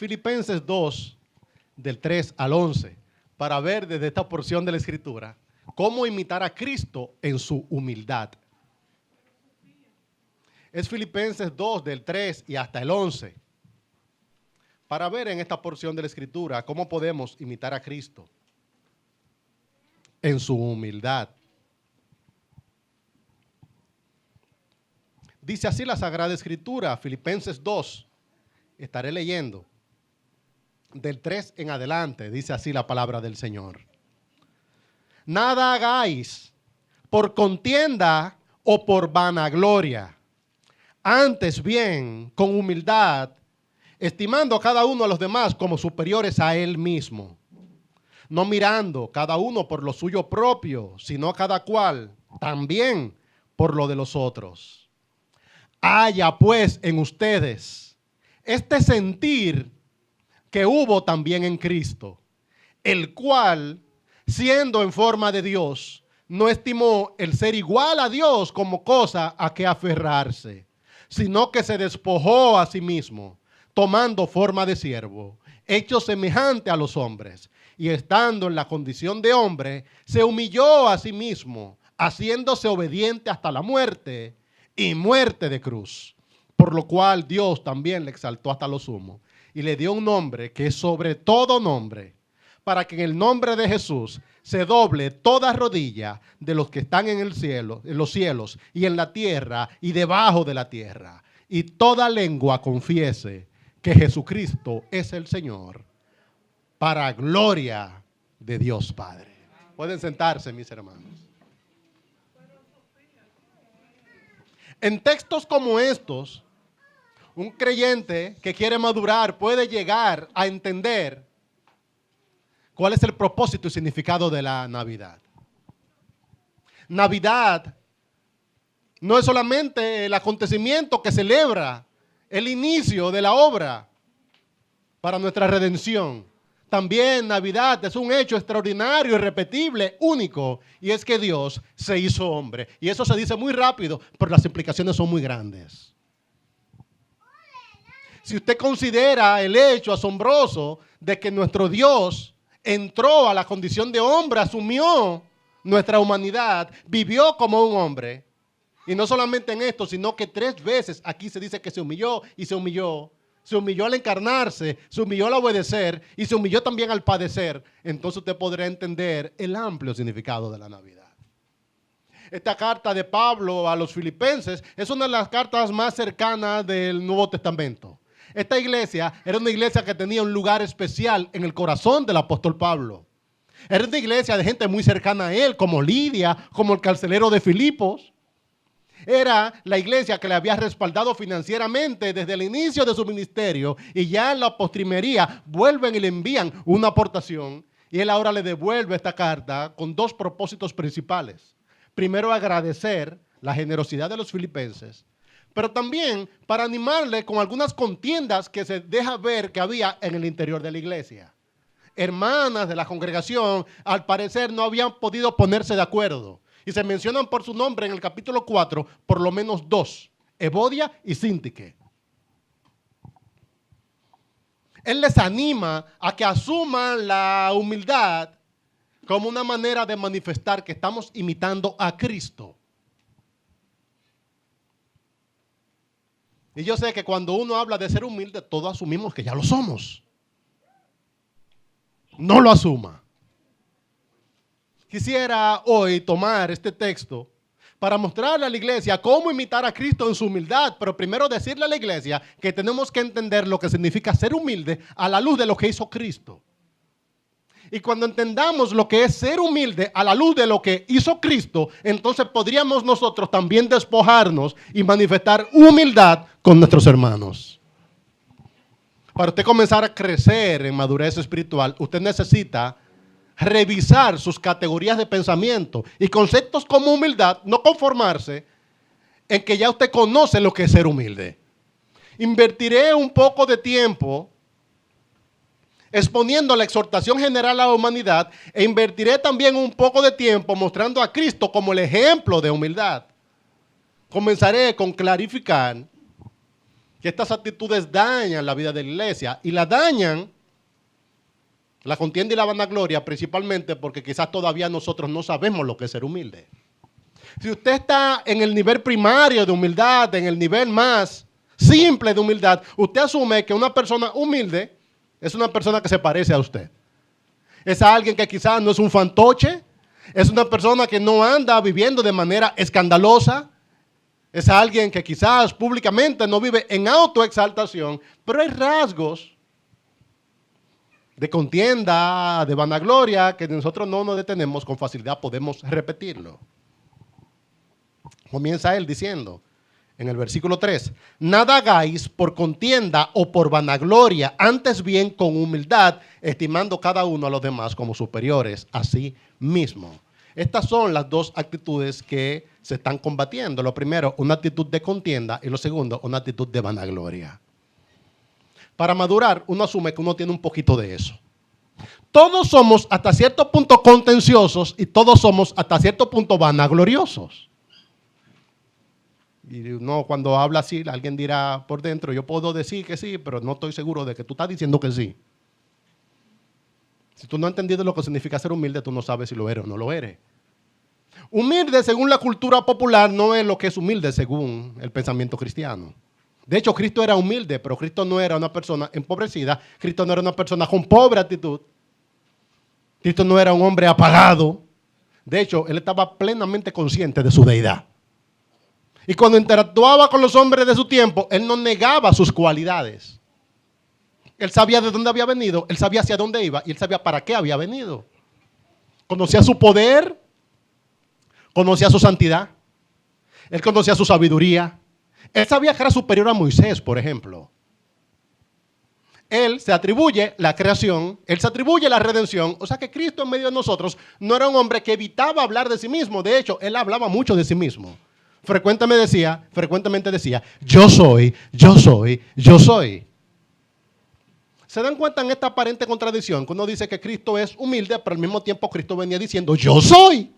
Filipenses 2, del 3 al 11, para ver desde esta porción de la Escritura cómo imitar a Cristo en su humildad. Es Filipenses 2, del 3 y hasta el 11, para ver en esta porción de la Escritura cómo podemos imitar a Cristo en su humildad. Dice así la Sagrada Escritura, Filipenses 2, estaré leyendo del 3 en adelante, dice así la palabra del Señor. Nada hagáis por contienda o por vanagloria, antes bien con humildad, estimando a cada uno a los demás como superiores a él mismo, no mirando cada uno por lo suyo propio, sino cada cual también por lo de los otros. Haya pues en ustedes este sentir que hubo también en Cristo, el cual, siendo en forma de Dios, no estimó el ser igual a Dios como cosa a que aferrarse, sino que se despojó a sí mismo, tomando forma de siervo, hecho semejante a los hombres, y estando en la condición de hombre, se humilló a sí mismo, haciéndose obediente hasta la muerte, y muerte de cruz, por lo cual Dios también le exaltó hasta lo sumo, y le dio un nombre que es sobre todo nombre, para que en el nombre de Jesús se doble toda rodilla de los que están en el cielo, en los cielos y en la tierra y debajo de la tierra, y toda lengua confiese que Jesucristo es el Señor, para gloria de Dios Padre. Pueden sentarse, mis hermanos. En textos como estos, un creyente que quiere madurar puede llegar a entender cuál es el propósito y significado de la Navidad. Navidad no es solamente el acontecimiento que celebra el inicio de la obra para nuestra redención. También Navidad es un hecho extraordinario, irrepetible, único, y es que Dios se hizo hombre. Y eso se dice muy rápido, pero las implicaciones son muy grandes. Si usted considera el hecho asombroso de que nuestro Dios entró a la condición de hombre, asumió nuestra humanidad, vivió como un hombre, y no solamente en esto, sino que 3 veces aquí se dice que se humilló y se humilló. Se humilló al encarnarse, se humilló al obedecer y se humilló también al padecer. Entonces usted podrá entender el amplio significado de la Navidad. Esta carta de Pablo a los filipenses es una de las cartas más cercanas del Nuevo Testamento. Esta iglesia era una iglesia que tenía un lugar especial en el corazón del apóstol Pablo. Era una iglesia de gente muy cercana a él, como Lidia, como el carcelero de Filipos. Era la iglesia que le había respaldado financieramente desde el inicio de su ministerio, y ya en la postrimería vuelven y le envían una aportación, y él ahora le devuelve esta carta con 2 propósitos principales. Primero, agradecer la generosidad de los filipenses, pero también para animarle con algunas contiendas que se deja ver que había en el interior de la iglesia. Hermanas de la congregación, al parecer, no habían podido ponerse de acuerdo. Y se mencionan por su nombre en el capítulo 4, por lo menos 2, Evodia y Síntique. Él les anima a que asuman la humildad como una manera de manifestar que estamos imitando a Cristo. Y yo sé que cuando uno habla de ser humilde, todos asumimos que ya lo somos. No lo asuma. Quisiera hoy tomar este texto para mostrarle a la iglesia cómo imitar a Cristo en su humildad, pero primero decirle a la iglesia que tenemos que entender lo que significa ser humilde a la luz de lo que hizo Cristo. Y cuando entendamos lo que es ser humilde a la luz de lo que hizo Cristo, entonces podríamos nosotros también despojarnos y manifestar humildad con nuestros hermanos. Para usted comenzar a crecer en madurez espiritual, usted necesita revisar sus categorías de pensamiento y conceptos como humildad, no conformarse en que ya usted conoce lo que es ser humilde. Invertiré un poco de tiempo exponiendo la exhortación general a la humanidad, e invertiré también un poco de tiempo mostrando a Cristo como el ejemplo de humildad. Comenzaré con clarificar que estas actitudes dañan la vida de la iglesia y la dañan, la contienda y la vanagloria, principalmente porque quizás todavía nosotros no sabemos lo que es ser humilde. Si usted está en el nivel primario de humildad, en el nivel más simple de humildad, usted asume que una persona humilde es una persona que se parece a usted. Es alguien que quizás no es un fantoche, es una persona que no anda viviendo de manera escandalosa, es alguien que quizás públicamente no vive en autoexaltación, pero hay rasgos de contienda, de vanagloria, que nosotros no nos detenemos, con facilidad podemos repetirlo. Comienza él diciendo, en el versículo 3, nada hagáis por contienda o por vanagloria, antes bien con humildad, estimando cada uno a los demás como superiores a sí mismo. Estas son las dos actitudes que se están combatiendo. Lo primero, una actitud de contienda, y lo segundo, una actitud de vanagloria. Para madurar, uno asume que uno tiene un poquito de eso. Todos somos hasta cierto punto contenciosos y todos somos hasta cierto punto vanagloriosos. Y no, cuando habla así, alguien dirá por dentro, yo puedo decir que sí, pero no estoy seguro de que tú estás diciendo que sí. Si tú no has entendido lo que significa ser humilde, tú no sabes si lo eres o no lo eres. Humilde, según la cultura popular, no es lo que es humilde según el pensamiento cristiano. De hecho, Cristo era humilde, pero Cristo no era una persona empobrecida. Cristo no era una persona con pobre actitud. Cristo no era un hombre apagado. De hecho, él estaba plenamente consciente de su deidad. Y cuando interactuaba con los hombres de su tiempo, él no negaba sus cualidades. Él sabía de dónde había venido, él sabía hacia dónde iba y él sabía para qué había venido. Conocía su poder, conocía su santidad, él conocía su sabiduría. Él sabía que era superior a Moisés, por ejemplo. Él se atribuye la creación, él se atribuye la redención. O sea que Cristo en medio de nosotros no era un hombre que evitaba hablar de sí mismo. De hecho, él hablaba mucho de sí mismo. Frecuentemente decía, yo soy, yo soy, yo soy. ¿Se dan cuenta en esta aparente contradicción? Que uno dice que Cristo es humilde, pero al mismo tiempo Cristo venía diciendo, yo soy.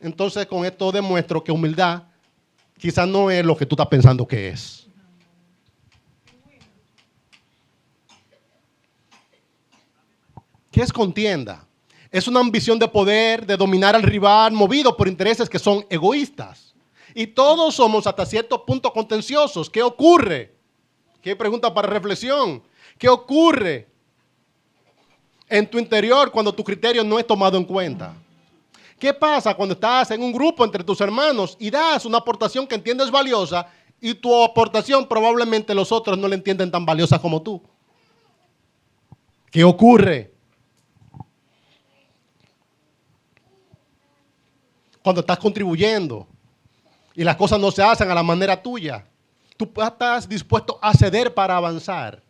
Entonces con esto demuestro que humildad quizás no es lo que tú estás pensando que es. ¿Qué es contienda? Es una ambición de poder, de dominar al rival, movido por intereses que son egoístas. Y todos somos hasta cierto punto contenciosos. ¿Qué ocurre? ¿Qué pregunta para reflexión? ¿Qué ocurre en tu interior cuando tu criterio no es tomado en cuenta? ¿Qué pasa cuando estás en un grupo entre tus hermanos y das una aportación que entiendes valiosa y tu aportación probablemente los otros no la entienden tan valiosa como tú? ¿Qué ocurre cuando estás contribuyendo y las cosas no se hacen a la manera tuya? Tú estás dispuesto a ceder para avanzar.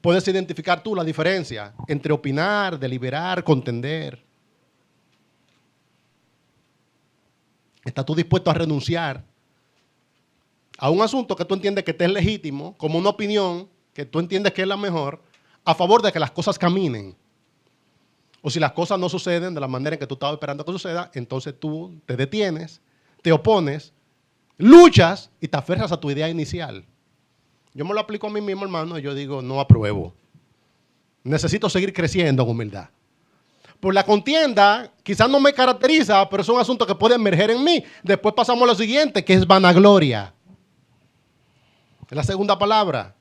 Puedes identificar tú la diferencia entre opinar, deliberar, contender. ¿Estás tú dispuesto a renunciar a un asunto que tú entiendes que te es legítimo, como una opinión que tú entiendes que es la mejor, a favor de que las cosas caminen? O si las cosas no suceden de la manera en que tú estabas esperando que suceda, entonces tú te detienes, te opones, luchas y te aferras a tu idea inicial. Yo me lo aplico a mí mismo, hermano, y yo digo, no apruebo. Necesito seguir creciendo en humildad. Por la contienda, quizás no me caracteriza, pero es un asunto que puede emerger en mí. Después pasamos a lo siguiente, que es vanagloria. Es la segunda palabra.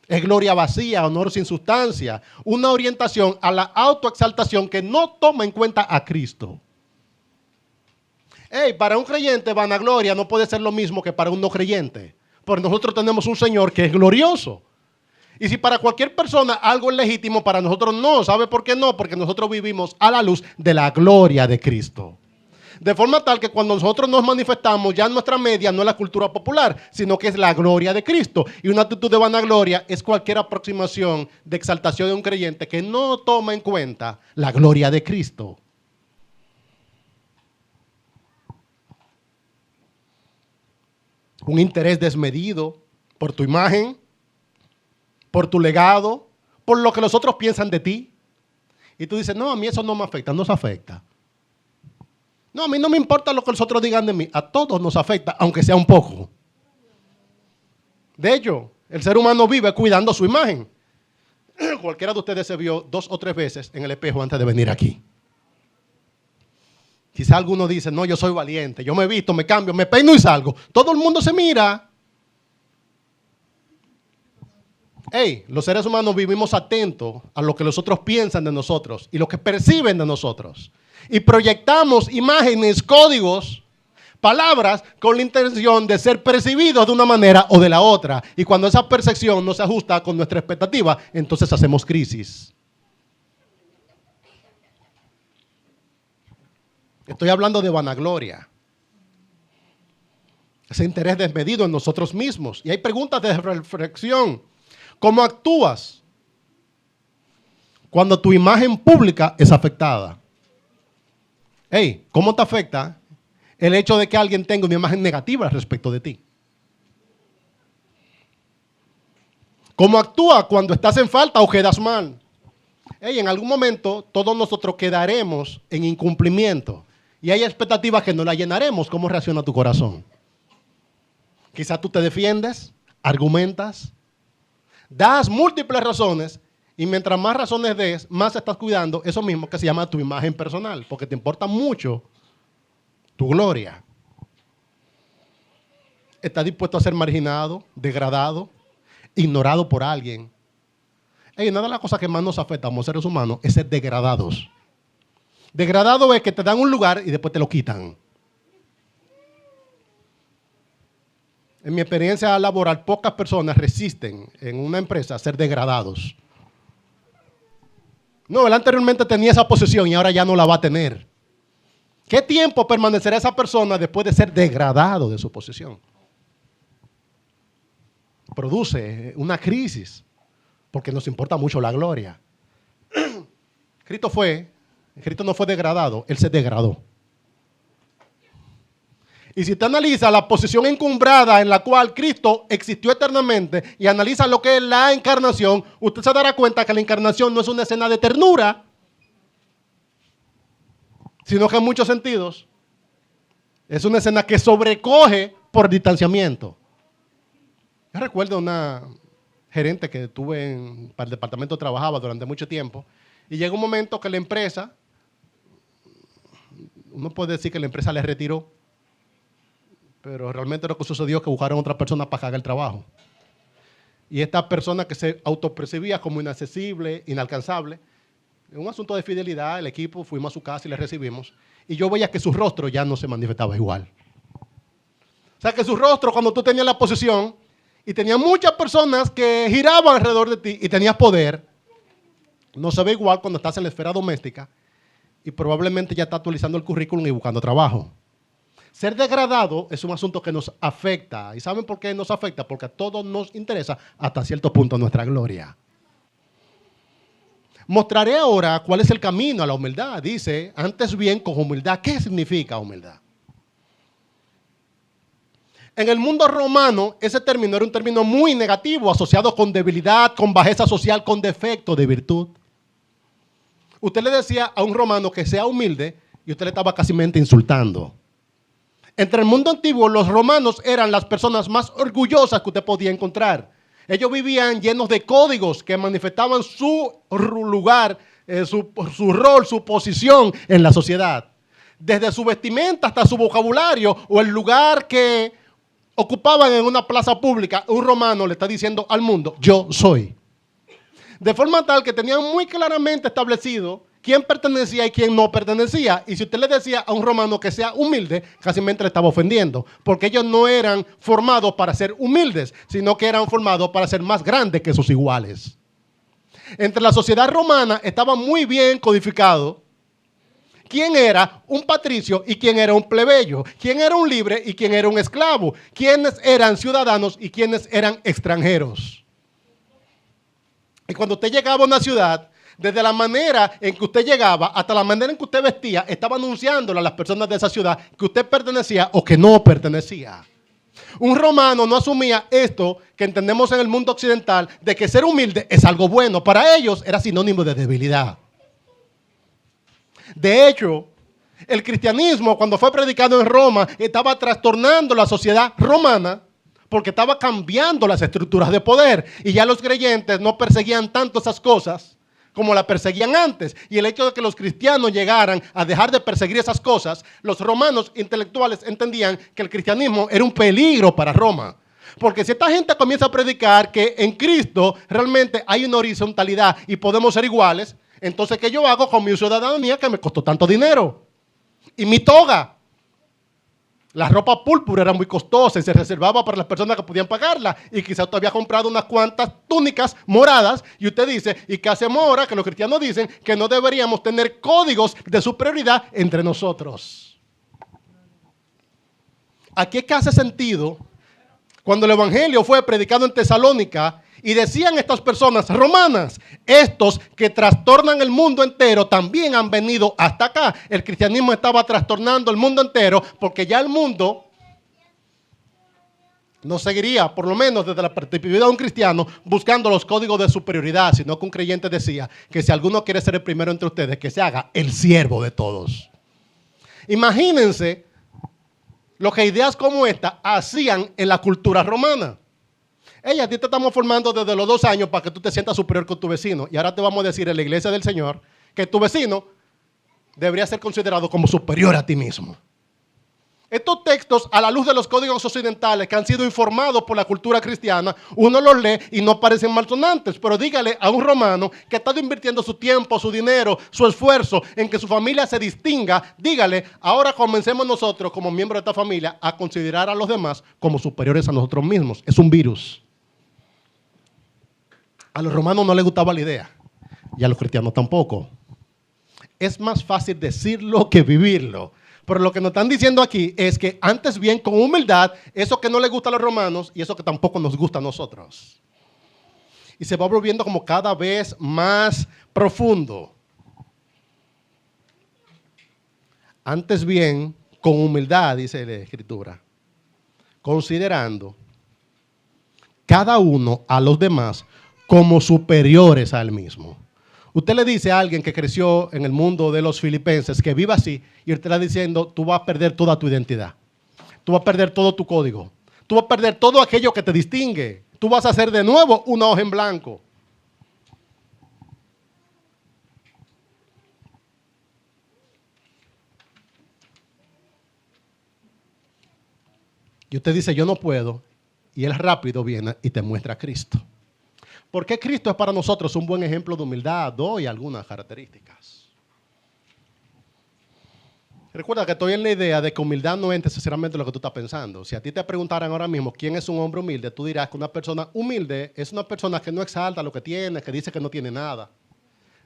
Es gloria vacía, honor sin sustancia. Una orientación a la autoexaltación que no toma en cuenta a Cristo. Para un creyente, vanagloria no puede ser lo mismo que para un no creyente. Porque nosotros tenemos un Señor que es glorioso. Y si para cualquier persona algo es legítimo, para nosotros no. ¿Sabe por qué no? Porque nosotros vivimos a la luz de la gloria de Cristo. De forma tal que cuando nosotros nos manifestamos, ya nuestra media no es la cultura popular, sino que es la gloria de Cristo. Y una actitud de vanagloria es cualquier aproximación de exaltación de un creyente que no toma en cuenta la gloria de Cristo. Un interés desmedido por tu imagen, por tu legado, por lo que los otros piensan de ti. Y tú dices, no, a mí eso no me afecta, no se afecta. No, a mí no me importa lo que los otros digan de mí. A todos nos afecta, aunque sea un poco. De hecho, el ser humano vive cuidando su imagen. Cualquiera de ustedes se vio 2 o 3 veces en el espejo antes de venir aquí. Quizá alguno dice, no, yo soy valiente, yo me visto, me cambio, me peino y salgo. Todo el mundo se mira. Los seres humanos vivimos atentos a lo que los otros piensan de nosotros y lo que perciben de nosotros. Y proyectamos imágenes, códigos, palabras con la intención de ser percibidos de una manera o de la otra. Y cuando esa percepción no se ajusta con nuestra expectativa, entonces hacemos crisis. Estoy hablando de vanagloria. Ese interés desmedido en nosotros mismos. Y hay preguntas de reflexión. ¿Cómo actúas cuando tu imagen pública es afectada? ¿Cómo te afecta el hecho de que alguien tenga una imagen negativa respecto de ti? ¿Cómo actúa cuando estás en falta o quedas mal? En algún momento todos nosotros quedaremos en incumplimiento y hay expectativas que no las llenaremos. ¿Cómo reacciona tu corazón? Quizás tú te defiendes, argumentas, das múltiples razones y mientras más razones des, más estás cuidando eso mismo que se llama tu imagen personal, porque te importa mucho tu gloria. ¿Estás dispuesto a ser marginado, degradado, ignorado por alguien? Una de las cosas que más nos afecta como seres humanos es ser degradados. Degradado es que te dan un lugar y después te lo quitan. En mi experiencia laboral, pocas personas resisten en una empresa a ser degradados. No, él anteriormente tenía esa posición y ahora ya no la va a tener. ¿Qué tiempo permanecerá esa persona después de ser degradado de su posición? Produce una crisis porque nos importa mucho la gloria. Cristo no fue degradado, Él se degradó. Y si usted analiza la posición encumbrada en la cual Cristo existió eternamente y analiza lo que es la encarnación, usted se dará cuenta que la encarnación no es una escena de ternura, sino que en muchos sentidos es una escena que sobrecoge por distanciamiento. Yo recuerdo una gerente que tuve para el departamento, trabajaba durante mucho tiempo, y llegó un momento que la empresa, uno puede decir que la empresa le retiró, pero realmente lo que sucedió es que buscaron a otra persona para hacer el trabajo. Y esta persona que se autopercibía como inaccesible, inalcanzable, en un asunto de fidelidad, el equipo, fuimos a su casa y le recibimos, y yo veía que su rostro ya no se manifestaba igual. O sea, que su rostro, cuando tú tenías la posición, y tenías muchas personas que giraban alrededor de ti y tenías poder, no se ve igual cuando estás en la esfera doméstica y probablemente ya estás actualizando el currículum y buscando trabajo. Ser degradado es un asunto que nos afecta. ¿Y saben por qué nos afecta? Porque a todos nos interesa hasta cierto punto nuestra gloria. Mostraré ahora cuál es el camino a la humildad. Dice, antes bien con humildad. ¿Qué significa humildad? En el mundo romano, ese término era un término muy negativo, asociado con debilidad, con bajeza social, con defecto de virtud. Usted le decía a un romano que sea humilde y usted le estaba casi insultando. Entre el mundo antiguo, los romanos eran las personas más orgullosas que usted podía encontrar. Ellos vivían llenos de códigos que manifestaban su lugar, su rol, su posición en la sociedad. Desde su vestimenta hasta su vocabulario o el lugar que ocupaban en una plaza pública, un romano le está diciendo al mundo, yo soy. De forma tal que tenían muy claramente establecido quién pertenecía y quién no pertenecía. Y si usted le decía a un romano que sea humilde, casi le estaba ofendiendo, porque ellos no eran formados para ser humildes, sino que eran formados para ser más grandes que sus iguales. Entre la sociedad romana estaba muy bien codificado quién era un patricio y quién era un plebeyo, quién era un libre y quién era un esclavo, quiénes eran ciudadanos y quiénes eran extranjeros. Y cuando usted llegaba a una ciudad, desde la manera en que usted llegaba hasta la manera en que usted vestía, estaba anunciándole a las personas de esa ciudad que usted pertenecía o que no pertenecía. Un romano no asumía esto que entendemos en el mundo occidental, de que ser humilde es algo bueno. Para ellos era sinónimo de debilidad. De hecho, El cristianismo, cuando fue predicado en Roma, estaba trastornando la sociedad romana porque estaba cambiando las estructuras de poder. Y ya los creyentes no perseguían tanto esas cosas como la perseguían antes. Y el hecho de que los cristianos llegaran a dejar de perseguir esas cosas, los romanos intelectuales entendían que el cristianismo era un peligro para Roma. Porque si esta gente comienza a predicar que en Cristo realmente hay una horizontalidad y podemos ser iguales, entonces ¿qué yo hago con mi ciudadanía que me costó tanto dinero? Y mi toga. La ropa púrpura era muy costosa y se reservaba para las personas que podían pagarla. Y quizás usted había comprado unas cuantas túnicas moradas y usted dice, ¿y qué hacemos ahora? Que los cristianos dicen que no deberíamos tener códigos de superioridad entre nosotros. Aquí es que hace sentido cuando el evangelio fue predicado en Tesalónica y decían estas personas romanas, estos que trastornan el mundo entero también han venido hasta acá. El cristianismo estaba trastornando el mundo entero porque ya el mundo no seguiría, por lo menos desde la perspectiva de un cristiano, buscando los códigos de superioridad, sino que un creyente decía que si alguno quiere ser el primero entre ustedes, que se haga el siervo de todos. Imagínense lo que ideas como esta hacían en la cultura romana. A ti te estamos formando desde los 2 años para que tú te sientas superior con tu vecino. Y ahora te vamos a decir en la iglesia del Señor que tu vecino debería ser considerado como superior a ti mismo. Estos textos, a la luz de los códigos occidentales que han sido informados por la cultura cristiana, uno los lee y no parecen malsonantes. Pero dígale a un romano que ha estado invirtiendo su tiempo, su dinero, su esfuerzo en que su familia se distinga, dígale, ahora comencemos nosotros como miembros de esta familia a considerar a los demás como superiores a nosotros mismos. Es un virus. A los romanos no les gustaba la idea y a los cristianos tampoco. Es más fácil decirlo que vivirlo. Pero lo que nos están diciendo aquí es que antes bien, con humildad, eso que no les gusta a los romanos y eso que tampoco nos gusta a nosotros. Y se va volviendo como cada vez más profundo. Antes bien, con humildad, dice la Escritura, considerando cada uno a los demás como superiores a él mismo. Usted le dice a alguien que creció en el mundo de los filipenses que viva así y usted le está diciendo, tú vas a perder toda tu identidad. Tú vas a perder todo tu código. Tú vas a perder todo aquello que te distingue. Tú vas a hacer de nuevo una hoja en blanco. Y usted dice, yo no puedo. Y él rápido viene y te muestra a Cristo. ¿Por qué Cristo es para nosotros un buen ejemplo de humildad? Doy algunas características. Recuerda que estoy en la idea de que humildad no es necesariamente lo que tú estás pensando. Si a ti te preguntaran ahora mismo quién es un hombre humilde, tú dirás que una persona humilde es una persona que no exalta lo que tiene, que dice que no tiene nada.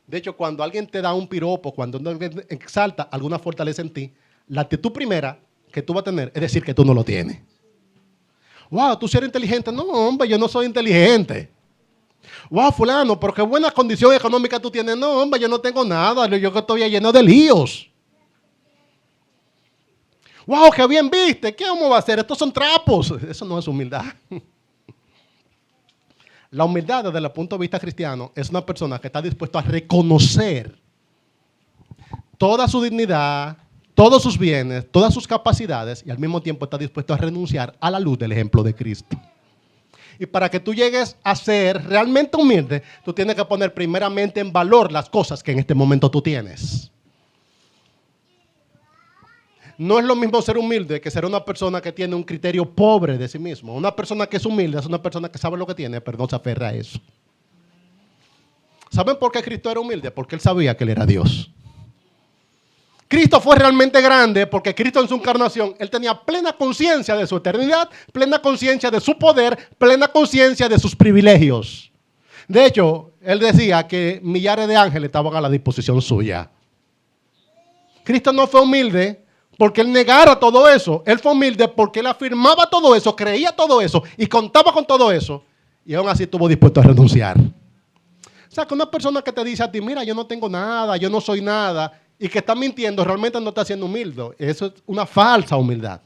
De hecho, cuando alguien te da un piropo, cuando alguien exalta alguna fortaleza en ti, la actitud primera que tú vas a tener es decir que tú no lo tienes. Wow, tú sí eres inteligente. No, hombre, yo no soy inteligente. Wow, fulano, pero qué buena condición económica tú tienes. No, hombre, yo no tengo nada. Yo que estoy lleno de líos. Wow, qué bien viste. ¿Qué vamos a hacer? Estos son trapos. Eso no es humildad. La humildad desde el punto de vista cristiano es una persona que está dispuesta a reconocer toda su dignidad, todos sus bienes, todas sus capacidades y al mismo tiempo está dispuesto a renunciar a la luz del ejemplo de Cristo. Y para que tú llegues a ser realmente humilde, tú tienes que poner primeramente en valor las cosas que en este momento tú tienes. No es lo mismo ser humilde que ser una persona que tiene un criterio pobre de sí mismo. Una persona que es humilde es una persona que sabe lo que tiene, pero no se aferra a eso. ¿Saben por qué Cristo era humilde? Porque Él sabía que Él era Dios. Cristo fue realmente grande porque Cristo en su encarnación, Él tenía plena conciencia de su eternidad, plena conciencia de su poder, plena conciencia de sus privilegios. De hecho, Él decía que millares de ángeles estaban a la disposición suya. Cristo no fue humilde porque Él negara todo eso. Él fue humilde porque Él afirmaba todo eso, creía todo eso y contaba con todo eso. Y aún así estuvo dispuesto a renunciar. O sea, que una persona que te dice a ti, mira, yo no tengo nada, yo no soy nada, y que está mintiendo, realmente no está siendo humilde. Eso es una falsa humildad.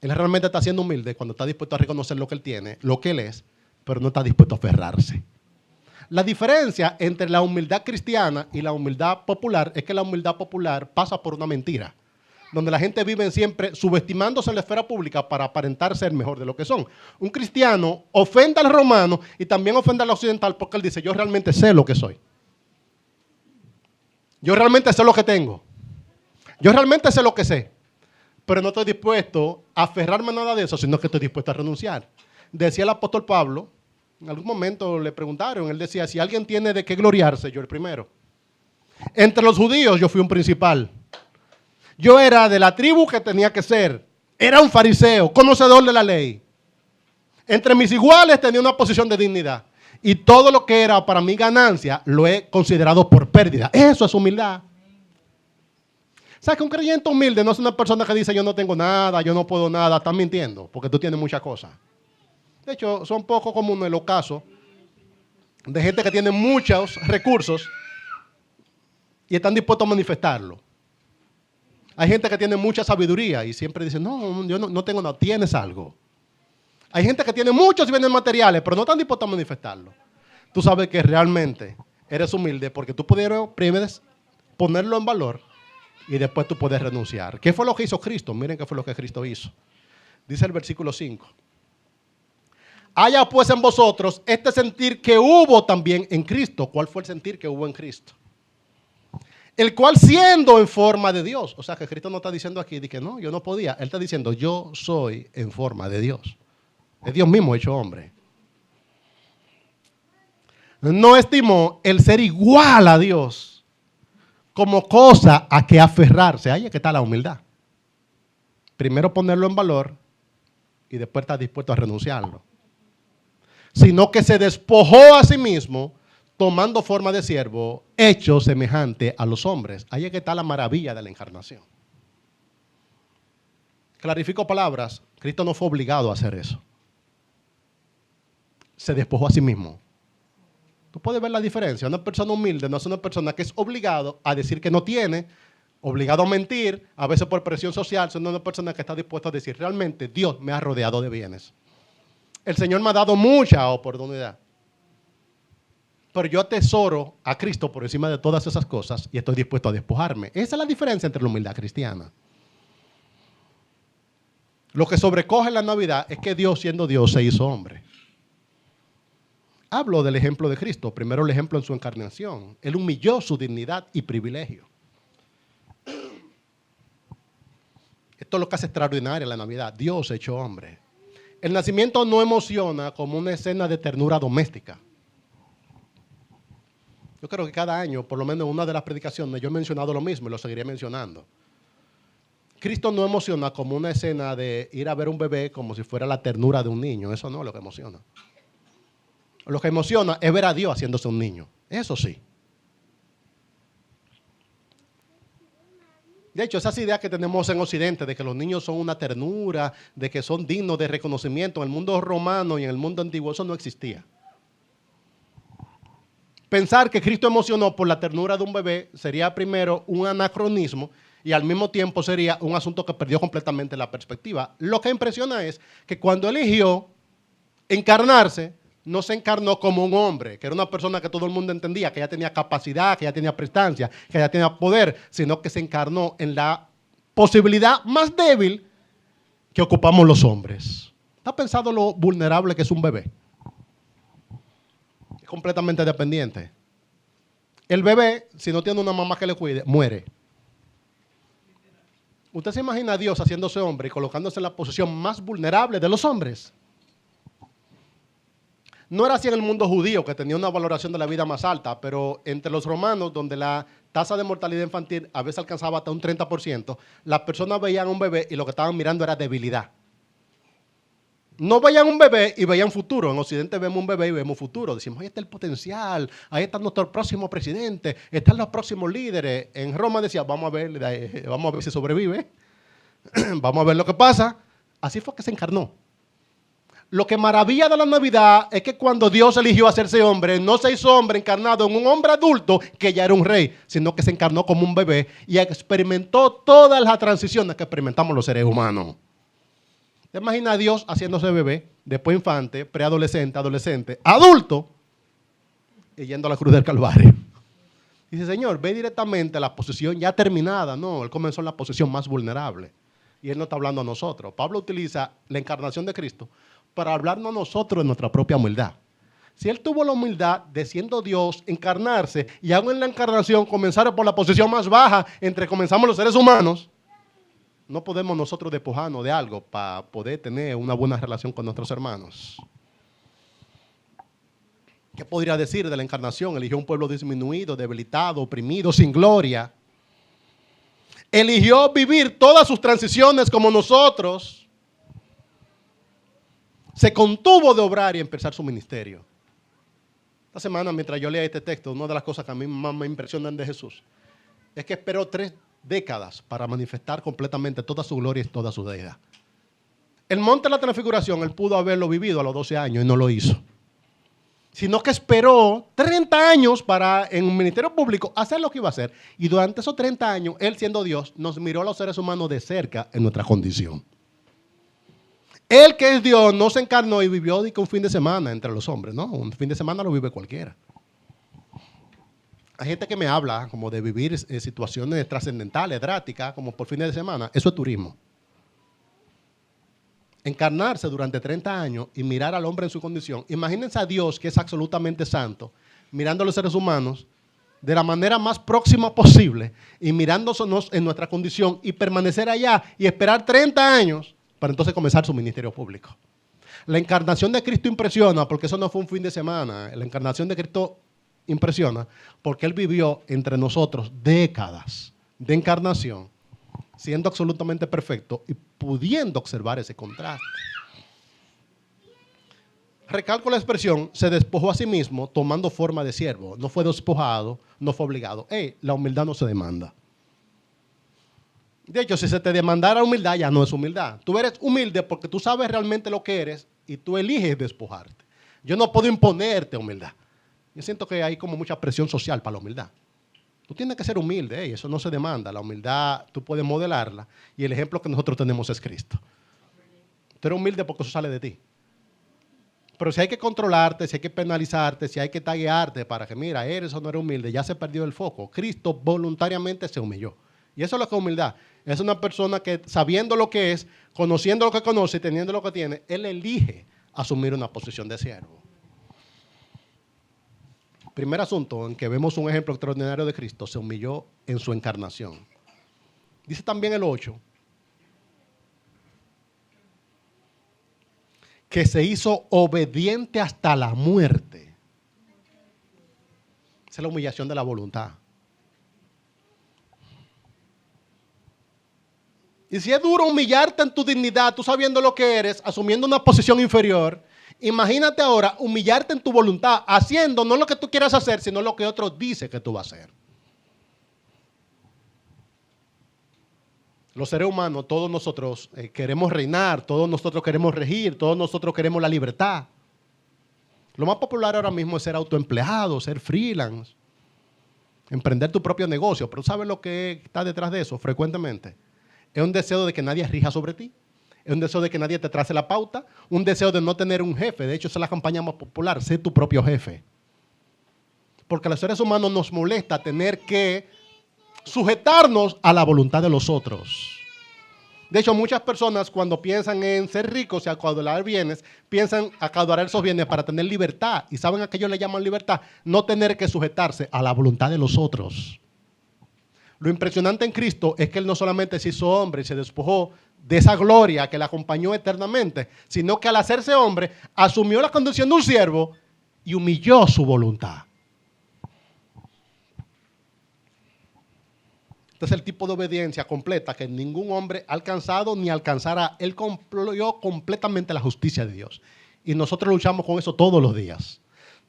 Él realmente está siendo humilde cuando está dispuesto a reconocer lo que Él tiene, lo que Él es, pero no está dispuesto a aferrarse. La diferencia entre la humildad cristiana y la humildad popular es que la humildad popular pasa por una mentira, donde la gente vive siempre subestimándose en la esfera pública para aparentar ser mejor de lo que son. Un cristiano ofende al romano y también ofende al occidental porque él dice, yo realmente sé lo que soy. Yo realmente sé lo que tengo. Yo realmente sé lo que sé. Pero no estoy dispuesto a aferrarme a nada de eso, sino que estoy dispuesto a renunciar. Decía el apóstol Pablo, en algún momento le preguntaron, él decía, si alguien tiene de qué gloriarse, yo el primero. Entre los judíos yo fui un principal. Yo era de la tribu que tenía que ser. Era un fariseo, conocedor de la ley. Entre mis iguales tenía una posición de dignidad. Y todo lo que era para mí ganancia, lo he considerado por pérdida. Eso es humildad. ¿Sabes que un creyente humilde no es una persona que dice yo no tengo nada, yo no puedo nada? Están mintiendo, porque tú tienes muchas cosas. De hecho, son poco comunes los casos de gente que tiene muchos recursos y están dispuestos a manifestarlo. Hay gente que tiene mucha sabiduría y siempre dice, no, yo no tengo nada, tienes algo. Hay gente que tiene muchos bienes materiales, pero no están dispuestos a manifestarlo. Tú sabes que realmente eres humilde porque tú pudieras primero ponerlo en valor y después tú puedes renunciar. ¿Qué fue lo que hizo Cristo? Miren qué fue lo que Cristo hizo. Dice el versículo 5. Haya pues en vosotros este sentir que hubo también en Cristo. ¿Cuál fue el sentir que hubo en Cristo? El cual siendo en forma de Dios. O sea que Cristo no está diciendo aquí de que no, yo no podía. Él está diciendo yo soy en forma de Dios. Es Dios mismo hecho hombre. No estimó el ser igual a Dios como cosa a que aferrarse. Ahí es que está la humildad. Primero ponerlo en valor y después estar dispuesto a renunciarlo. Sino que se despojó a sí mismo, tomando forma de siervo, hecho semejante a los hombres. Ahí es que está la maravilla de la encarnación. Clarifico palabras, Cristo no fue obligado a hacer eso. Se despojó a sí mismo. Tú puedes ver la diferencia. Una persona humilde no es una persona que es obligado a decir que no tiene, obligado a mentir, a veces por presión social, sino una persona que está dispuesta a decir, realmente Dios me ha rodeado de bienes. El Señor me ha dado mucha oportunidad. Pero yo atesoro a Cristo por encima de todas esas cosas y estoy dispuesto a despojarme. Esa es la diferencia entre la humildad cristiana. Lo que sobrecoge en la Navidad es que Dios, siendo Dios, se hizo hombre. Hablo del ejemplo de Cristo. Primero el ejemplo en su encarnación. Él humilló su dignidad y privilegio. Esto es lo que hace extraordinaria la Navidad. Dios hecho hombre. El nacimiento no emociona como una escena de ternura doméstica. Yo creo que cada año, por lo menos en una de las predicaciones, yo he mencionado lo mismo y lo seguiré mencionando. Cristo no emociona como una escena de ir a ver un bebé como si fuera la ternura de un niño. Eso no es lo que emociona. Lo que emociona es ver a Dios haciéndose un niño. Eso sí. De hecho, esas ideas que tenemos en Occidente de que los niños son una ternura, de que son dignos de reconocimiento en el mundo romano y en el mundo antiguo, eso no existía. Pensar que Cristo emocionó por la ternura de un bebé sería primero un anacronismo y al mismo tiempo sería un asunto que perdió completamente la perspectiva. Lo que impresiona es que cuando eligió encarnarse, no se encarnó como un hombre, que era una persona que todo el mundo entendía, que ya tenía capacidad, que ya tenía prestancia, que ya tenía poder, sino que se encarnó en la posibilidad más débil que ocupamos los hombres. ¿Está pensado lo vulnerable que es un bebé? Es completamente dependiente. El bebé, si no tiene una mamá que le cuide, muere. ¿Usted se imagina a Dios haciéndose hombre y colocándose en la posición más vulnerable de los hombres? No era así en el mundo judío, que tenía una valoración de la vida más alta, pero entre los romanos, donde la tasa de mortalidad infantil a veces alcanzaba hasta un 30%, las personas veían a un bebé y lo que estaban mirando era debilidad. No veían un bebé y veían futuro. En Occidente vemos un bebé y vemos futuro. Decimos, ahí está el potencial, ahí está nuestro próximo presidente, están los próximos líderes. En Roma decía, vamos a ver si sobrevive, vamos a ver lo que pasa. Así fue que se encarnó. Lo que maravilla de la Navidad es que cuando Dios eligió hacerse hombre, no se hizo hombre encarnado en un hombre adulto que ya era un rey, sino que se encarnó como un bebé y experimentó todas las transiciones que experimentamos los seres humanos. ¿Te imaginas a Dios haciéndose bebé, después infante, preadolescente, adolescente, adulto yendo a la cruz del Calvario. Dice, Señor, ve directamente a la posición ya terminada. No, Él comenzó en la posición más vulnerable. Y Él no está hablando a nosotros. Pablo utiliza la encarnación de Cristo para hablarnos a nosotros de nuestra propia humildad. Si Él tuvo la humildad de siendo Dios, encarnarse, y aún en la encarnación comenzar por la posición más baja entre comenzamos los seres humanos, no podemos nosotros despojarnos de algo para poder tener una buena relación con nuestros hermanos. ¿Qué podría decir de la encarnación? Eligió un pueblo disminuido, debilitado, oprimido, sin gloria. Eligió vivir todas sus transiciones como nosotros. Se contuvo de obrar y empezar su ministerio. Esta semana, mientras yo leía este texto, una de las cosas que a mí más me impresionan de Jesús es que esperó 3 décadas para manifestar completamente toda su gloria y toda su deidad. El monte de la transfiguración, él pudo haberlo vivido a los 12 años y no lo hizo. Sino que esperó 30 años para, en un ministerio público, hacer lo que iba a hacer. Y durante esos 30 años, Él siendo Dios, nos miró a los seres humanos de cerca en nuestra condición. Él que es Dios no se encarnó y vivió un fin de semana entre los hombres, ¿no? Un fin de semana lo vive cualquiera. Hay gente que me habla como de vivir situaciones trascendentales, drásticas, como por fines de semana. Eso es turismo. Encarnarse durante 30 años y mirar al hombre en su condición. Imagínense a Dios, que es absolutamente santo, mirando a los seres humanos de la manera más próxima posible y mirándonos en nuestra condición y permanecer allá y esperar 30 años para entonces comenzar su ministerio público. La encarnación de Cristo impresiona porque eso no fue un fin de semana. La encarnación de Cristo impresiona porque Él vivió entre nosotros décadas de encarnación, siendo absolutamente perfecto y pudiendo observar ese contraste. Recalco la expresión, se despojó a sí mismo tomando forma de siervo. No fue despojado, no fue obligado. La humildad no se demanda. De hecho, si se te demandara humildad, ya no es humildad. Tú eres humilde porque tú sabes realmente lo que eres y tú eliges despojarte. Yo no puedo imponerte humildad. Yo siento que hay como mucha presión social para la humildad. Tú tienes que ser humilde, eso no se demanda. La humildad tú puedes modelarla y el ejemplo que nosotros tenemos es Cristo. Tú eres humilde porque eso sale de ti. Pero si hay que controlarte, si hay que penalizarte, si hay que taguearte para que, mira, eres o no eres humilde, ya se perdió el foco. Cristo voluntariamente se humilló. Y eso es lo que es humildad. Es una persona que sabiendo lo que es, conociendo lo que conoce y teniendo lo que tiene, él elige asumir una posición de siervo. Primer asunto en que vemos un ejemplo extraordinario de Cristo, se humilló en su encarnación. Dice también el 8, que se hizo obediente hasta la muerte. Esa es la humillación de la voluntad. Y si es duro humillarte en tu dignidad, tú sabiendo lo que eres, asumiendo una posición inferior, imagínate ahora humillarte en tu voluntad, haciendo no lo que tú quieras hacer, sino lo que otro dice que tú vas a hacer. Los seres humanos, todos nosotros queremos reinar, todos nosotros queremos regir, todos nosotros queremos la libertad. Lo más popular ahora mismo es ser autoempleado, ser freelance, emprender tu propio negocio, pero ¿sabes lo que está detrás de eso frecuentemente? Es un deseo de que nadie rija sobre ti. Es un deseo de que nadie te trace la pauta. Un deseo de no tener un jefe. De hecho, esa es la campaña más popular. Sé tu propio jefe. Porque a los seres humanos nos molesta tener que sujetarnos a la voluntad de los otros. De hecho, muchas personas cuando piensan en ser ricos y acaudar bienes, piensan acaudar esos bienes para tener libertad. ¿Y saben a qué ellos le llaman libertad? No tener que sujetarse a la voluntad de los otros. Lo impresionante en Cristo es que Él no solamente se hizo hombre y se despojó de esa gloria que le acompañó eternamente, sino que al hacerse hombre, asumió la condición de un siervo y humilló su voluntad. Este es el tipo de obediencia completa que ningún hombre ha alcanzado ni alcanzará. Él cumplió completamente la justicia de Dios. Y nosotros luchamos con eso todos los días.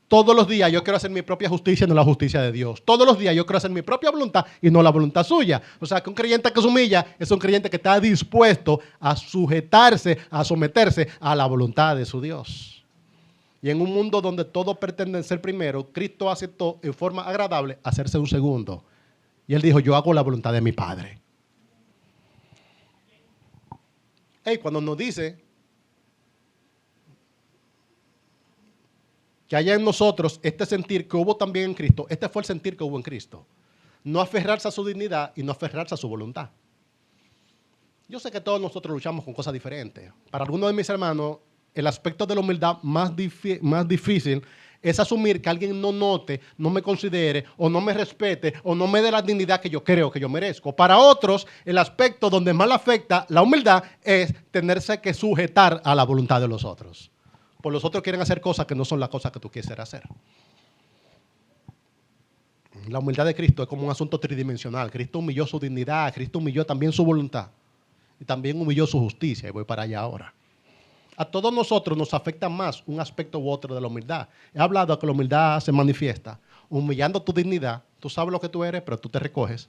Todos los días yo quiero hacer mi propia justicia y no la justicia de Dios. Todos los días yo quiero hacer mi propia voluntad y no la voluntad suya. O sea, que un creyente que se humilla es un creyente que está dispuesto a sujetarse, a someterse a la voluntad de su Dios. Y en un mundo donde todos pretenden ser primero, Cristo aceptó en forma agradable hacerse un segundo. Y Él dijo, yo hago la voluntad de mi Padre. Cuando nos dice que haya en nosotros este sentir que hubo también en Cristo. Este fue el sentir que hubo en Cristo. No aferrarse a su dignidad y no aferrarse a su voluntad. Yo sé que todos nosotros luchamos con cosas diferentes. Para algunos de mis hermanos, el aspecto de la humildad más difícil es asumir que alguien no note, no me considere, o no me respete, o no me dé la dignidad que yo creo que yo merezco. Para otros, el aspecto donde más le afecta la humildad es tenerse que sujetar a la voluntad de los otros. Pues los otros quieren hacer cosas que no son las cosas que tú quieres hacer. La humildad de Cristo es como un asunto tridimensional. Cristo humilló su dignidad, Cristo humilló también su voluntad. Y también humilló su justicia, y voy para allá ahora. A todos nosotros nos afecta más un aspecto u otro de la humildad. He hablado de que la humildad se manifiesta humillando tu dignidad. Tú sabes lo que tú eres, pero tú te recoges.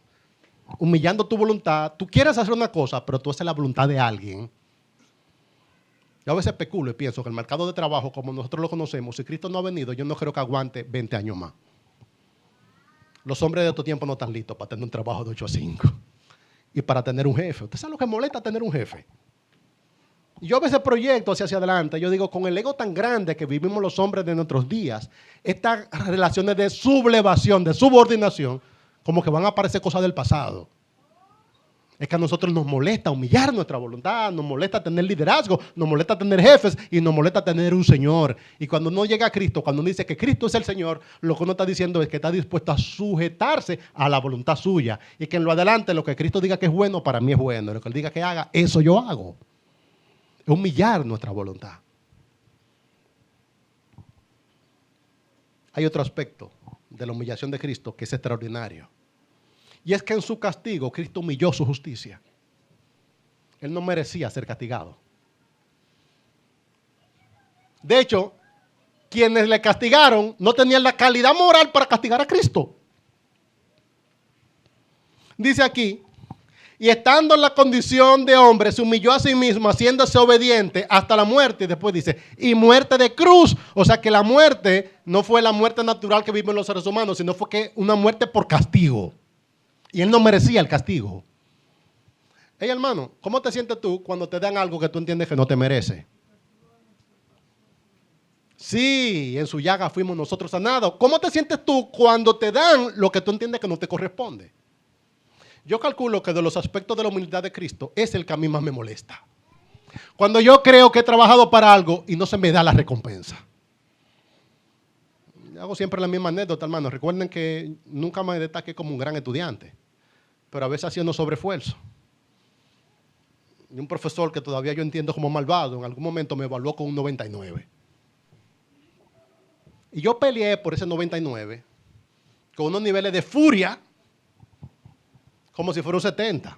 Humillando tu voluntad. Tú quieres hacer una cosa, pero tú haces la voluntad de alguien. Yo a veces especulo y pienso que el mercado de trabajo, como nosotros lo conocemos, si Cristo no ha venido, yo no creo que aguante 20 años más. Los hombres de estos tiempos no están listos para tener un trabajo de 8 a 5. Y para tener un jefe. ¿Usted sabe lo que molesta tener un jefe? Y yo a veces proyecto hacia adelante. Yo digo, con el ego tan grande que vivimos los hombres de nuestros días, estas relaciones de sublevación, de subordinación, como que van a aparecer cosas del pasado. Es que a nosotros nos molesta humillar nuestra voluntad, nos molesta tener liderazgo, nos molesta tener jefes y nos molesta tener un Señor. Y cuando uno llega a Cristo, cuando uno dice que Cristo es el Señor, lo que uno está diciendo es que está dispuesto a sujetarse a la voluntad suya. Y que en lo adelante lo que Cristo diga que es bueno, para mí es bueno. Lo que Él diga que haga, eso yo hago. Es humillar nuestra voluntad. Hay otro aspecto de la humillación de Cristo que es extraordinario. Y es que en su castigo, Cristo humilló su justicia. Él no merecía ser castigado. De hecho, quienes le castigaron no tenían la calidad moral para castigar a Cristo. Dice aquí, y estando en la condición de hombre, se humilló a sí mismo, haciéndose obediente hasta la muerte. Y después dice, y muerte de cruz. O sea que la muerte no fue la muerte natural que viven los seres humanos, sino fue que una muerte por castigo. Y él no merecía el castigo. Hey, hermano, ¿cómo te sientes tú cuando te dan algo que tú entiendes que no te merece? Sí, en su llaga fuimos nosotros sanados. ¿Cómo te sientes tú cuando te dan lo que tú entiendes que no te corresponde? Yo calculo que de los aspectos de la humildad de Cristo es el que a mí más me molesta. Cuando yo creo que he trabajado para algo y no se me da la recompensa. Hago siempre la misma anécdota, hermano. Recuerden que nunca me destaqué como un gran estudiante, pero a veces haciendo sobreesfuerzo. Y un profesor que todavía yo entiendo como malvado, en algún momento me evaluó con un 99. Y yo peleé por ese 99 con unos niveles de furia como si fuera un 70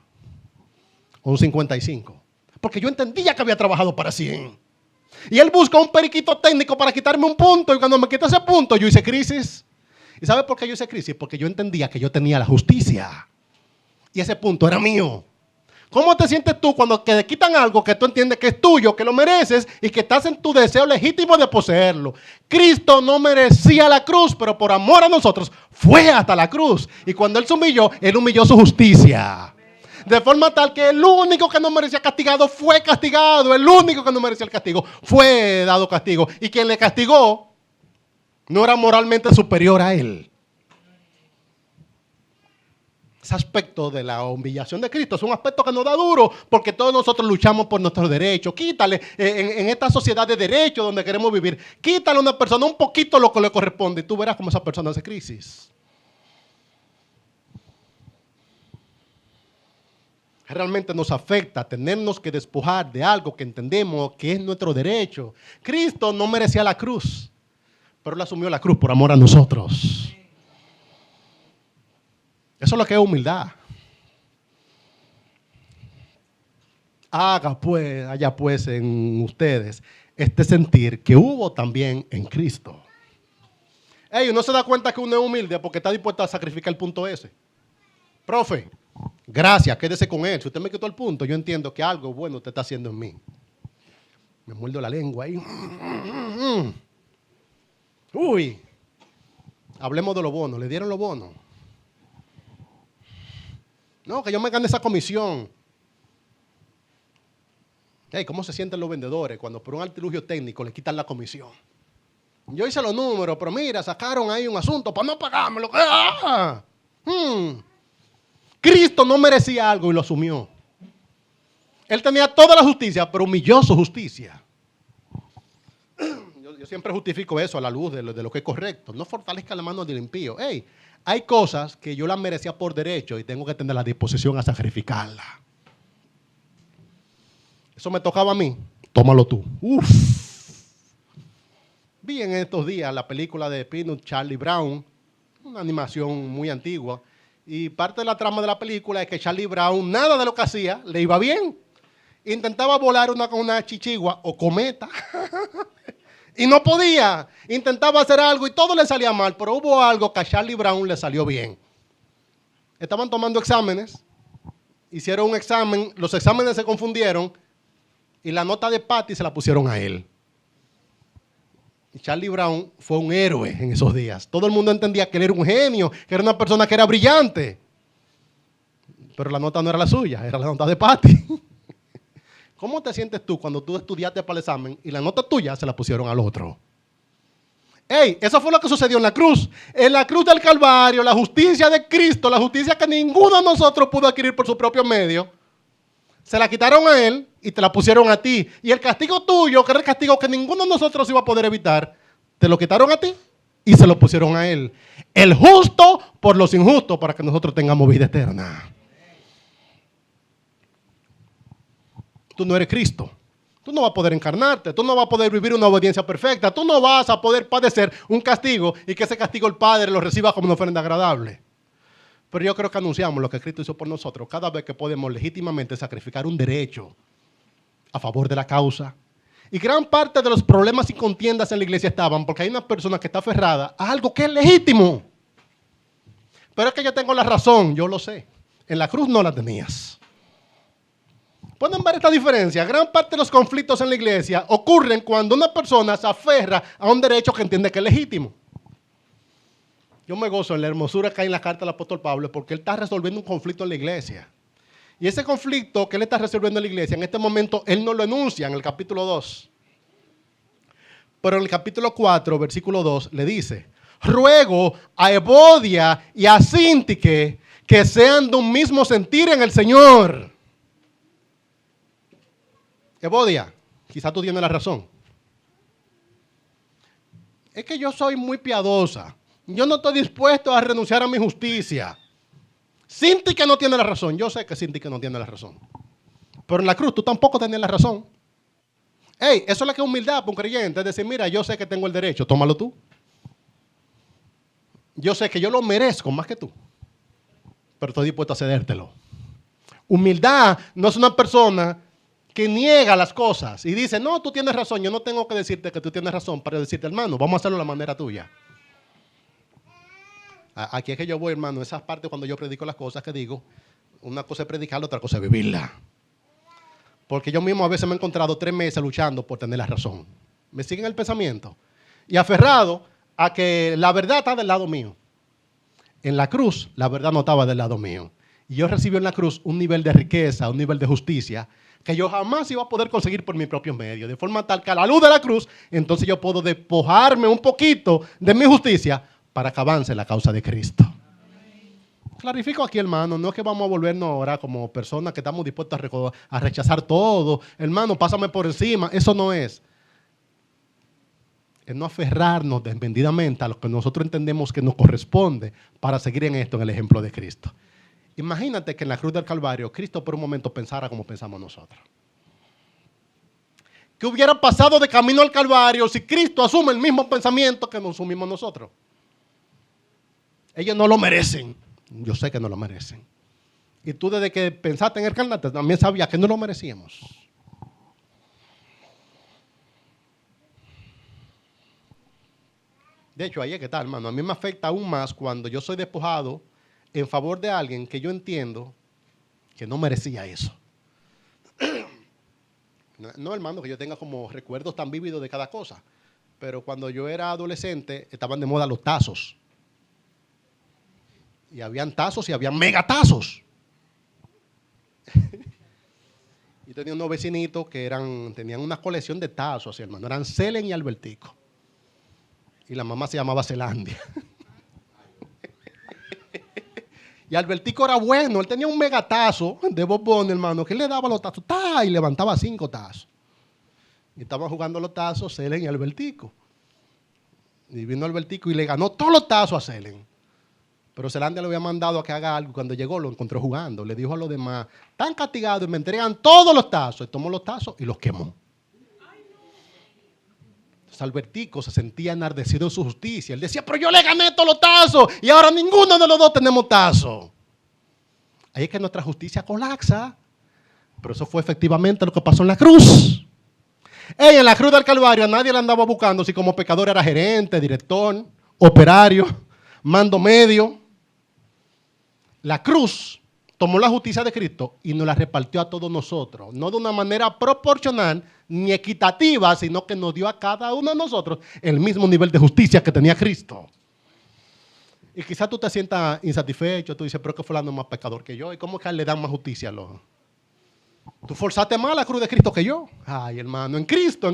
o un 55. Porque yo entendía que había trabajado para 100. Y él busca un periquito técnico para quitarme un punto. Y cuando me quitó ese punto, yo hice crisis. ¿Y sabe por qué yo hice crisis? Porque yo entendía que yo tenía la justicia. Y ese punto era mío. ¿Cómo te sientes tú cuando te quitan algo que tú entiendes que es tuyo, que lo mereces y que estás en tu deseo legítimo de poseerlo? Cristo no merecía la cruz, pero por amor a nosotros fue hasta la cruz. Y cuando Él se humilló, Él humilló su justicia. De forma tal que el único que no merecía castigado fue castigado. El único que no merecía el castigo fue dado castigo. Y quien le castigó no era moralmente superior a Él. Ese aspecto de la humillación de Cristo es un aspecto que nos da duro porque todos nosotros luchamos por nuestros derechos. Quítale en esta sociedad de derechos donde queremos vivir, quítale a una persona un poquito lo que le corresponde y tú verás cómo esa persona hace crisis. Realmente nos afecta tenernos que despojar de algo que entendemos que es nuestro derecho. Cristo no merecía la cruz, pero Él asumió la cruz por amor a nosotros. Eso es lo que es humildad. Haya pues en ustedes este sentir que hubo también en Cristo. Uno se da cuenta que uno es humilde porque está dispuesto a sacrificar el punto ese. Profe, gracias, quédese con él. Si usted me quitó el punto, yo entiendo que algo bueno usted está haciendo en mí. Me muerdo la lengua ahí. Uy, hablemos de lo bono. ¿Le dieron lo bono? No, que yo me gane esa comisión. ¿Cómo se sienten los vendedores cuando por un artilugio técnico le quitan la comisión? Yo hice los números, pero mira, sacaron ahí un asunto para no pagármelo. ¡Ah! Cristo no merecía algo y lo asumió. Él tenía toda la justicia, pero humilló su justicia. Yo siempre justifico eso a la luz de lo que es correcto. No fortalezca la mano del impío. Hey, hay cosas que yo las merecía por derecho y tengo que tener la disposición a sacrificarla. Eso me tocaba a mí. Tómalo tú. Uf. Vi en estos días la película de Peanut Charlie Brown, una animación muy antigua, y parte de la trama de la película es que Charlie Brown, nada de lo que hacía, le iba bien. Intentaba volar una chichigua o cometa y no podía. Intentaba hacer algo y todo le salía mal, pero hubo algo que a Charlie Brown le salió bien. Estaban tomando exámenes, hicieron un examen, los exámenes se confundieron y la nota de Patty se la pusieron a él. Y Charlie Brown fue un héroe en esos días. Todo el mundo entendía que él era un genio, que era una persona que era brillante. Pero la nota no era la suya, era la nota de Patty. ¿Cómo te sientes tú cuando tú estudiaste para el examen y la nota tuya se la pusieron al otro? ¡Ey! Eso fue lo que sucedió en la cruz. En la cruz del Calvario, la justicia de Cristo, la justicia que ninguno de nosotros pudo adquirir por su propio medio, se la quitaron a él y te la pusieron a ti. Y el castigo tuyo, que era el castigo que ninguno de nosotros iba a poder evitar, te lo quitaron a ti y se lo pusieron a él. El justo por los injustos, para que nosotros tengamos vida eterna. Tú no eres Cristo. Tú no vas a poder encarnarte. Tú no vas a poder vivir una obediencia perfecta. Tú no vas a poder padecer un castigo y que ese castigo el Padre lo reciba como una ofrenda agradable. Pero yo creo que anunciamos lo que Cristo hizo por nosotros cada vez que podemos legítimamente sacrificar un derecho a favor de la causa. Y gran parte de los problemas y contiendas en la iglesia estaban porque hay una persona que está aferrada a algo que es legítimo. Pero es que yo tengo la razón, yo lo sé. En la cruz no la tenías. ¿Pueden ver esta diferencia? Gran parte de los conflictos en la iglesia ocurren cuando una persona se aferra a un derecho que entiende que es legítimo. Yo me gozo en la hermosura que hay en la carta del apóstol Pablo porque él está resolviendo un conflicto en la iglesia. Y ese conflicto que él está resolviendo en la iglesia, en este momento él no lo enuncia en el capítulo 2. Pero en el capítulo 4, versículo 2, le dice: ruego a Evodia y a Síntique que sean de un mismo sentir en el Señor. Evodia, quizá tú tienes la razón. Es que yo soy muy piadosa. Yo no estoy dispuesto a renunciar a mi justicia. Síntique no tiene la razón. Yo sé que Síntique no tiene la razón. Pero en la cruz tú tampoco tenías la razón. Hey, eso es lo que es humildad para un creyente. Es decir, mira, yo sé que tengo el derecho, tómalo tú. Yo sé que yo lo merezco más que tú. Pero estoy dispuesto a cedértelo. Humildad no es una persona que niega las cosas y dice, no, tú tienes razón, yo no tengo que decirte que tú tienes razón para decirte, hermano, vamos a hacerlo de la manera tuya. Aquí es que yo voy, hermano, esas partes cuando yo predico las cosas que digo, una cosa es predicarla, otra cosa es vivirla. Porque yo mismo a veces me he encontrado 3 meses luchando por tener la razón. ¿Me siguen el pensamiento? Y aferrado a que la verdad está del lado mío. En la cruz, la verdad no estaba del lado mío. Y yo recibí en la cruz un nivel de riqueza, un nivel de justicia, que yo jamás iba a poder conseguir por mi propio medio. De forma tal que a la luz de la cruz, entonces yo puedo despojarme un poquito de mi justicia para que avance la causa de Cristo. Clarifico aquí, hermano, no es que vamos a volvernos ahora como personas que estamos dispuestos a rechazar todo. Hermano, pásame por encima. Eso no es. Es no aferrarnos desmedidamente a lo que nosotros entendemos que nos corresponde para seguir en esto, en el ejemplo de Cristo. Imagínate que en la cruz del Calvario, Cristo por un momento pensara como pensamos nosotros. ¿Qué hubiera pasado de camino al Calvario si Cristo asume el mismo pensamiento que nos asumimos nosotros? Ellos no lo merecen. Yo sé que no lo merecen. Y tú desde que pensaste en encarnarte también sabías que no lo merecíamos. De hecho, ahí es que está, hermano. A mí me afecta aún más cuando yo soy despojado en favor de alguien que yo entiendo que no merecía eso. No, hermano, que yo tenga como recuerdos tan vívidos de cada cosa. Pero cuando yo era adolescente, estaban de moda los tazos. Y habían tazos y habían megatazos. Y tenía unos vecinitos que tenían una colección de tazos, hermano. Eran Selen y Albertico. Y la mamá se llamaba Zelandia. Y Albertico era bueno, él tenía un megatazo de bombón, hermano, que él le daba los tazos, ¡tá! Y levantaba 5 tazos. Y estaban jugando los tazos Selen y Albertico. Y vino Albertico y le ganó todos los tazos a Selen. Pero Zelandia le había mandado a que haga algo. Cuando llegó lo encontró jugando. Le dijo a los demás, están castigados y me entregan todos los tazos. Y tomó los tazos y los quemó. Entonces Albertico se sentía enardecido en su justicia. Él decía, pero yo le gané todos los tazos y ahora ninguno de los dos tenemos tazos. Ahí es que nuestra justicia colapsa. Pero eso fue efectivamente lo que pasó en la cruz. En la cruz del Calvario a nadie le andaba buscando si como pecador era gerente, director, operario, mando medio. La cruz tomó la justicia de Cristo y nos la repartió a todos nosotros. No de una manera proporcional ni equitativa, sino que nos dio a cada uno de nosotros el mismo nivel de justicia que tenía Cristo. Y quizás tú te sientas insatisfecho, tú dices, pero que fulano es más pecador que yo. ¿Y cómo que a él le dan más justicia a los? Tú forzaste más la cruz de Cristo que yo. Ay, hermano, en Cristo.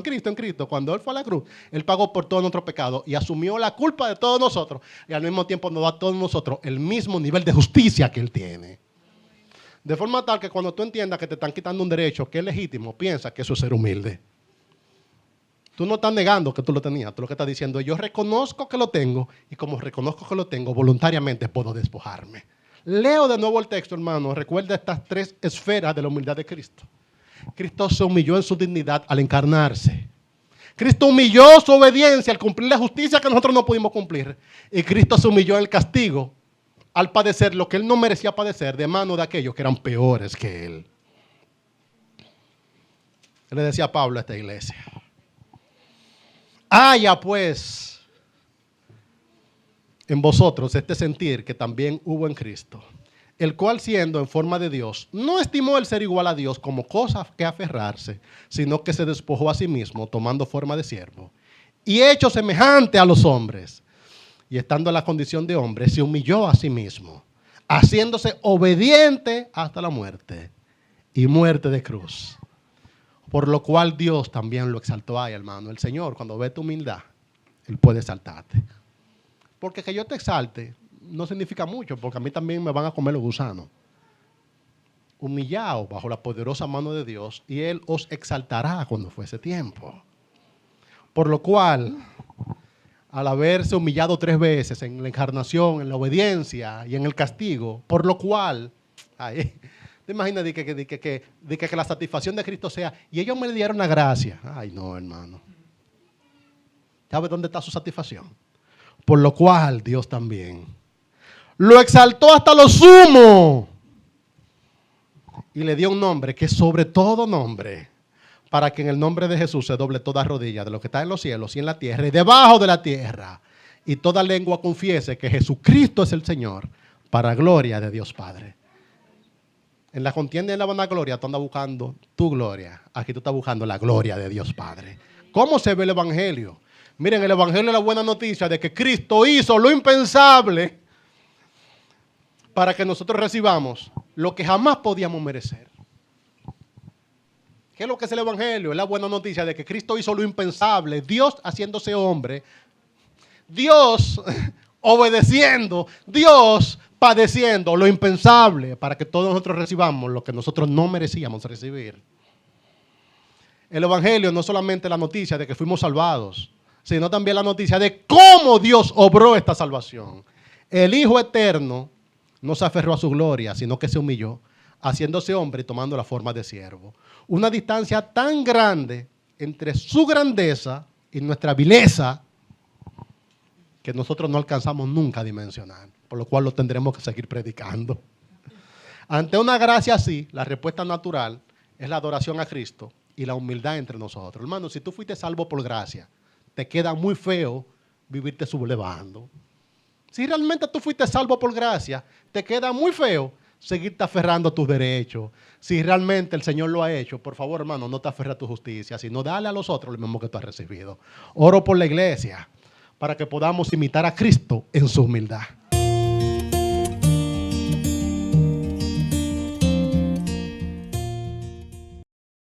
Cuando Él fue a la cruz, Él pagó por todos nuestros pecados y asumió la culpa de todos nosotros. Y al mismo tiempo nos da a todos nosotros el mismo nivel de justicia que Él tiene. De forma tal que cuando tú entiendas que te están quitando un derecho que es legítimo, piensa que eso es ser humilde. Tú no estás negando que tú lo tenías. Tú lo que estás diciendo es, yo reconozco que lo tengo y como reconozco que lo tengo, voluntariamente puedo despojarme. Leo de nuevo el texto, hermano. Recuerda estas 3 esferas de la humildad de Cristo. Cristo se humilló en su dignidad al encarnarse. Cristo humilló su obediencia al cumplir la justicia que nosotros no pudimos cumplir. Y Cristo se humilló en el castigo al padecer lo que Él no merecía padecer de mano de aquellos que eran peores que Él. Él le decía a Pablo a esta iglesia, haya pues en vosotros este sentir que también hubo en Cristo, el cual siendo en forma de Dios, no estimó el ser igual a Dios como cosa que aferrarse, sino que se despojó a sí mismo, tomando forma de siervo, y hecho semejante a los hombres, y estando en la condición de hombre, se humilló a sí mismo, haciéndose obediente hasta la muerte, y muerte de cruz. Por lo cual Dios también lo exaltó. Ay, hermano, el Señor, cuando ve tu humildad, Él puede exaltarte. Porque que yo te exalte no significa mucho, porque a mí también me van a comer los gusanos. Humillaos bajo la poderosa mano de Dios y Él os exaltará cuando fuese tiempo. Por lo cual, al haberse humillado 3 veces en la encarnación, en la obediencia y en el castigo, por lo cual, ay, ¿te imaginas de que la satisfacción de Cristo sea, y ellos me dieron la gracia? Ay, no, hermano. ¿Sabe dónde está su satisfacción? Por lo cual Dios también lo exaltó hasta lo sumo y le dio un nombre que es sobre todo nombre, para que en el nombre de Jesús se doble toda rodilla de lo que está en los cielos y en la tierra y debajo de la tierra, y toda lengua confiese que Jesucristo es el Señor, para gloria de Dios Padre. En la contienda y en la vanagloria tú andas buscando tu gloria. Aquí tú estás buscando la gloria de Dios Padre. ¿Cómo se ve el Evangelio? Miren, el Evangelio es la buena noticia de que Cristo hizo lo impensable para que nosotros recibamos lo que jamás podíamos merecer. ¿Qué es lo que es el Evangelio? Es la buena noticia de que Cristo hizo lo impensable, Dios haciéndose hombre, Dios obedeciendo, Dios padeciendo lo impensable para que todos nosotros recibamos lo que nosotros no merecíamos recibir. El Evangelio no es solamente la noticia de que fuimos salvados, sino también la noticia de cómo Dios obró esta salvación. El Hijo Eterno no se aferró a su gloria, sino que se humilló, haciéndose hombre y tomando la forma de siervo. Una distancia tan grande entre su grandeza y nuestra vileza que nosotros no alcanzamos nunca a dimensionar, por lo cual lo tendremos que seguir predicando. Ante una gracia así, la respuesta natural es la adoración a Cristo y la humildad entre nosotros. Hermano, si tú fuiste salvo por gracia, te queda muy feo vivirte sublevando. Si realmente tú fuiste salvo por gracia, te queda muy feo seguirte aferrando a tus derechos. Si realmente el Señor lo ha hecho, por favor, hermano, no te aferres a tu justicia, sino dale a los otros lo mismo que tú has recibido. Oro por la iglesia para que podamos imitar a Cristo en su humildad.